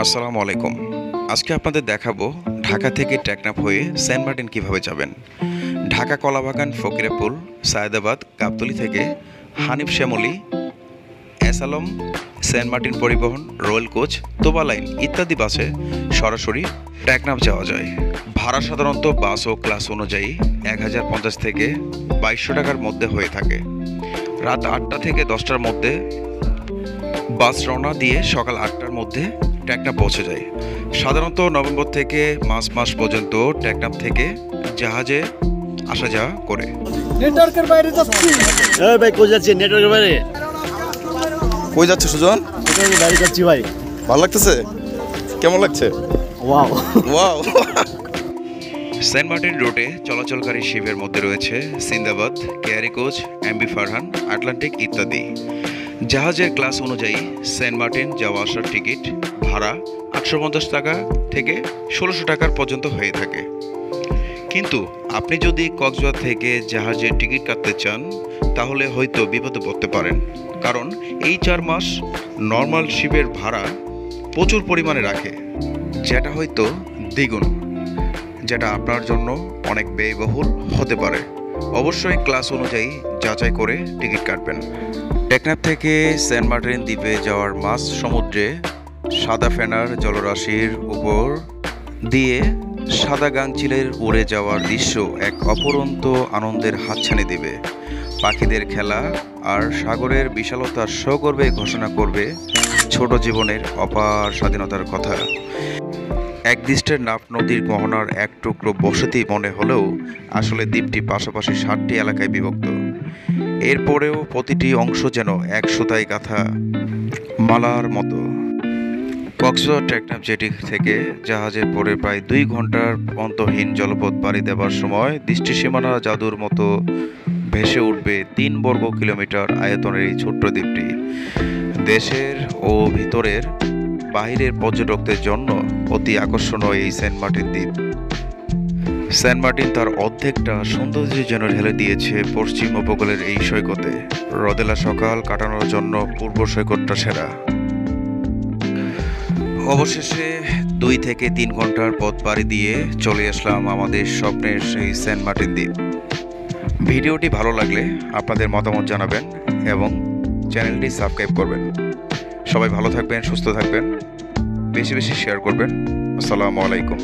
আসসালামু আলাইকুম। আজকে আপনাদের দেখাবো ঢাকা থেকে টেকনাফ হয়ে সেন্ট মার্টিন কিভাবে যাবেন। ঢাকা কলাবাগান, ফকিরাপুল, সায়েদাবাদ, গাবতলী থেকে Hanif Shyamoli, S Alam, Saint Martin পরিবহন, রয়্যাল কোচ, তোবা লাইন ইত্যাদি বাসে সরাসরি টেকনাফ যাওয়া যায়। ভাড়া সাধারণত বাস ও ক্লাস অনুযায়ী 1050 থেকে 2200 টাকার মধ্যে হয়ে থাকে। রাত 8টা থেকে 10টার মধ্যে বাস রওনা দিয়ে সকাল 8টার মধ্যে টেকনাফ পৌঁছে যায়। সাধারণত নভেম্বর থেকে মার্চ মাস পর্যন্ত টেকনাফ থেকে জাহাজে আসা যাওয়া করে। নেটওয়ার্কের বাইরে যাচ্ছি। এই ভাই কই যাচ্ছেন? নেটওয়ার্কের বাইরে। কই যাচ্ছে সুজন? নেটওয়ার্কের বাইরে যাচ্ছি ভাই। ভালো লাগতেছে? কেমন লাগছে? Wow wow. সেন্ট মার্টিন রুটে চলাচলকারী শিপের মধ্যে রয়েছে Sinbad, Keari coach, MB Farhan, Atlantic ইত্যাদি। জাহাজের ক্লাস অনুযায়ী সেন্ট মার্টিন যাওয়া আসার টিকিট ভাড়া 850 টাকা থেকে 1600 টাকার পর্যন্ত হয়ে থাকে। কিন্তু আপনি যদি কক্সবাজার থেকে জাহাজের টিকিট কাটতে চান তাহলে হয়তো বিপদে পড়তে পারেন, কারণ এই 4 মাস নর্মাল শিপের ভাড়া প্রচুর পরিমাণে রাখে, যেটা হয়তো দ্বিগুণ, যেটা আপনার জন্য অনেক ব্যয়বহুল হতে পারে। অবশ্যই ক্লাস অনুযায়ী যাচাই করে টিকিট কাটবেন। টেকনাফ থেকে সেন্ট মার্টিন দ্বীপে যাওয়ার মাঝ সমুদ্রে সাদা ফেনার জলরাশির উপর দিয়ে সাদা গাংচিলের উড়ে যাওয়ার দৃশ্য এক অপরন্ত আনন্দের হাতছানি দেবে। পাখিদের খেলা আর সাগরের বিশালতার সগর্বে ঘোষণা করবে ছোট জীবনের অপার স্বাধীনতার কথা। একদৃষ্টের নাফ নদীর মোহনার এক টুকরো বসতি মনে হলেও আসলে দ্বীপটি পাশাপাশি 7টি এলাকায় বিভক্ত। এরপরেও প্রতিটি অংশ যেন এক সুতায় গাঁথা মালার মতো। কক্সবাজার টেকনাফ জেটি থেকে জাহাজে পড়ে প্রায় 2 ঘন্টার অন্তহীন জলপথ পাড়ি দেওয়ার সময় দৃষ্টিসীমানা জাদুর মতো ভেসে উঠবে 3 বর্গ কিলোমিটার আয়তনের এই ছোট্ট দ্বীপটি। দেশের ও ভিতরের বাহিরের পর্যটকদের জন্য অতি আকর্ষণীয় এই সেন্ট মার্টিন দ্বীপ। সেন্ট মার্টিন তার অর্ধেকটা সৌন্দর্য যেন ঢেলে দিয়েছে পশ্চিম উপকূলের এই সৈকতে। রোদেলা সকাল কাটানোর জন্য পূর্ব সৈকতটা সেরা। অবশেষে 2 থেকে 3 ঘন্টার পথ পাড়ি দিয়ে চলে আসলাম আমাদের স্বপ্নের সেই সেন্ট মার্টিন দ্বীপ। ভিডিওটি ভালো লাগলে আপনাদের মতামত জানাবেন এবং চ্যানেলটি সাবস্ক্রাইব করবেন। সবাই ভালো থাকবেন, সুস্থ থাকবেন, বেশি বেশি শেয়ার করবেন। আসসালামু আলাইকুম।